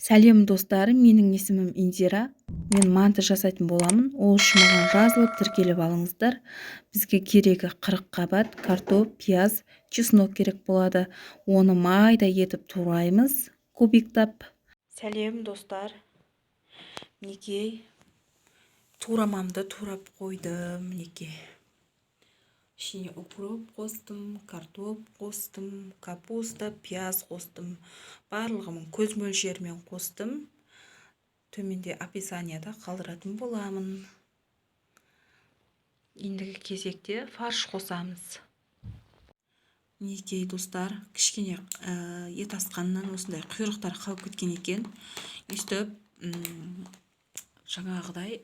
Сәлем достарым, менің есімім Индира. Мен манты жасайтын боламын. Ол үшін маған жазылып тіркеліп алыңыздар. Бізге керегі 40 қабат картоп, пияз, чеснок керек болады. Оны майда етіп тураймыз, кубиктап. Сәлем достар. Мінекей турамамды турап қойдым. Мінекей. Ішіне укроп қостым, картоп қостым, капуста, пияз қостым. Барлығын көз мөлшерімен қостым. Төменде описанияда қалдыратын боламын. Ендігі кезекте фарш қосамыз. Мінекей достар, кішкене ет асқаннан осындай құйрықтар қалып кеткен екен. Өстіп жаңағыдай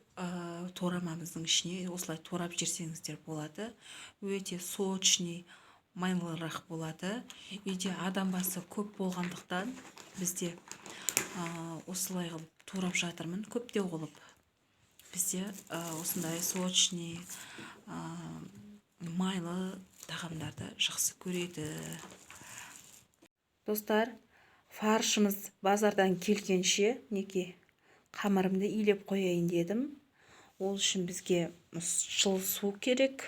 торамамыздың ішіне осылай торап жерсеңіздер болады. Өте сочный, майлырақ болады. Үйде адам басы көп болғандықтан бізде осылай қылып турап жатырмын. Көптеу қылып бізде осындай сочный, майлы тағамдарды жақсы көреді. Достар, фаршымыз базардан келгенше неке қамырымды илеп қояйын дедім. Ол үшін бізге жылы су керек.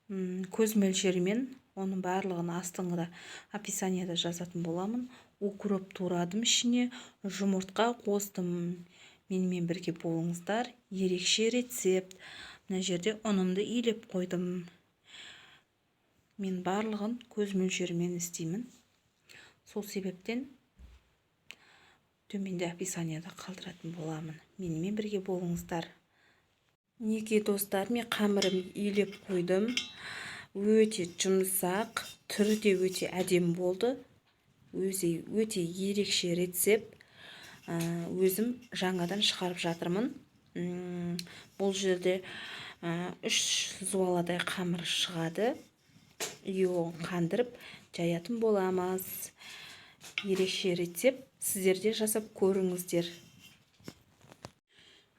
Көз мөлшерімен оның барлығын астыңғыда описанияда жазатын боламын. Укроп турадым ішіне, жұмыртқа қостым. Менімен бірге болыңыздар. Ерекше рецепт. Мына жерде ұнымды илеп қойдым. Мен барлығын көз мөлшерімен істеймін. Сол себептен төменде описанияда қалдыратын боламын. Менімен бірге болыңыздар. Неке достар, мен қамырым илеп қойдым. Өте жұмсақ, түрі де өте әдемі болды. Өте ерекше рецепт. Өзім жаңадан шығарып жатырмын. Бұл жерде 3 зуаладай қамыр шығады. Оған қандырып жаятын боламыз. Ерекше рецепт. Сіздерде жасап көріңіздер.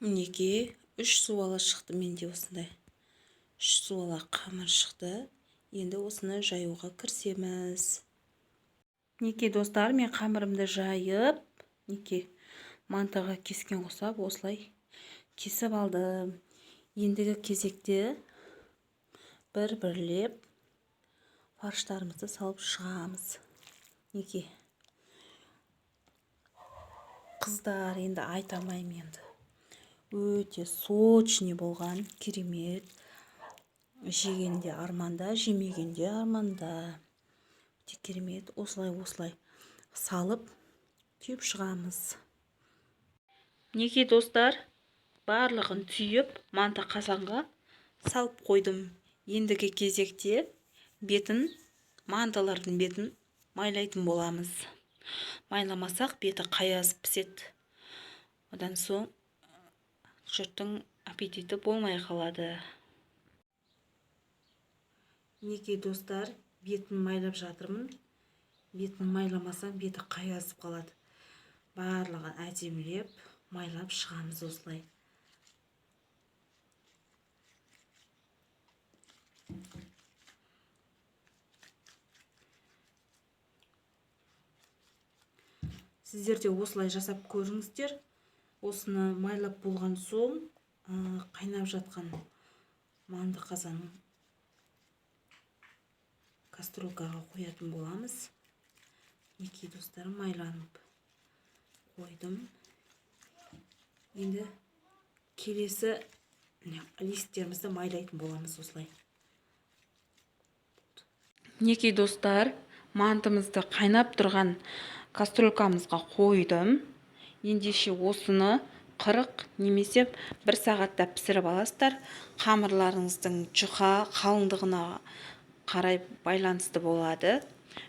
Мінекей 3 суала шықты менде осындай. 3 суала қамыр шықты. Енді осыны жаюға кірісеміз. Мінекей достар, мен қамырымды жайып, мантыға кескен қосап осылай кесіп алдым. Ендігі кезекте бір-бірлеп фарштарымызды салып шығамыз. Мінекей қыздар, енді айтамайым енді. Өте сочный болған, керемет. Жегенде арманда, жемегенде арманда. Өте керемет. Осылай салып түйіп шығамыз. Мінекей достар, барлығын түйіп манты қазанға салып қойдым. Ендігі кезекте мантылардың бетін майлайтын боламыз. Майламасақ беті қаяз піседі. Одан соң жұрттың аппетиті болмай қалады. Мінекей достар, бетін майлап жатырмын. Бетін майламасам беті қаязып қалады. Барлығын әдемілеп майлап шығамыз осылай. Сіздерде осылай жасап көріңіздер. Осыны майлап болған соң қайнап жатқан манты қазанын кастрюлькаға қоятын боламыз. Мінекей достар, майланып қойдым. Енді келесі листтерімізді майлайтын боламыз осылай. Мінекей достар, мантымызды қайнап тұрған кастрюлькамызға қойдым. Ендеше осыны 40 немесе 1 сағатта пісіріп аласыздар. Қамырларыңыздың жұқа қалыңдығына қарай байланысты болады.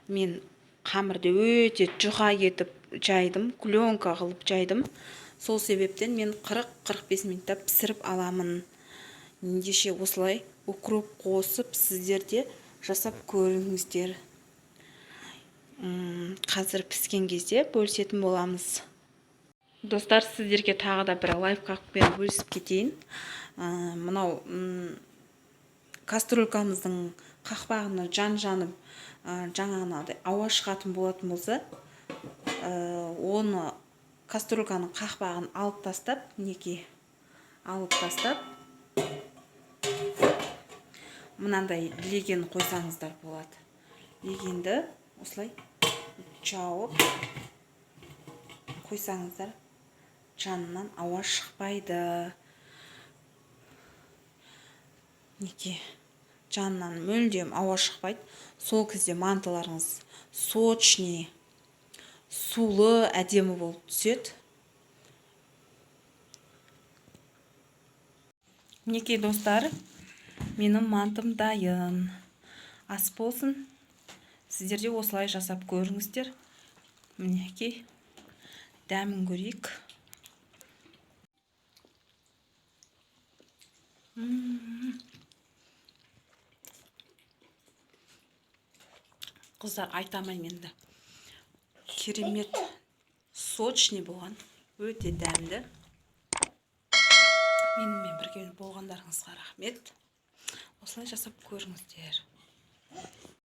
Мен қамырды өте жұқа етіп жайдым, пленка қылып жайдым. Сол себептен мен 40-45 минутта пісіріп аламын. Ендеше осылай укроп қосып сіздерде жасап көріңіздер. Қазір піскен кезде бөлісетін боламыз. Достар, сіздерге тағы да бір лайфхакпен бөлісіп кетейін. Мынау кастрюлькамыздың қақпағына жанып жаңағыдай ауа шығатын болатын болса, оны кастрюльканың қақпағын алып тастап, мынандай леген қойсаңыздар болады. Легенді осылай жауып қойсаңыздар, жанынан ауа шықпайды. Жанынан мүлдем ауа шықпайды. Сол кезде мантыларыңыз сочный, сулы, әдемі болып түседі. Достар, менің мантым дайын. Ас болсын. Сіздер де осылай жасап көріңіздер. Дәмін көрейік. Қыздар, айтамайм енді. Керемет, сочный болған, өте дәмді. Менімен бірге болғандарыңызға рахмет. Осылай жасап көріңіздер.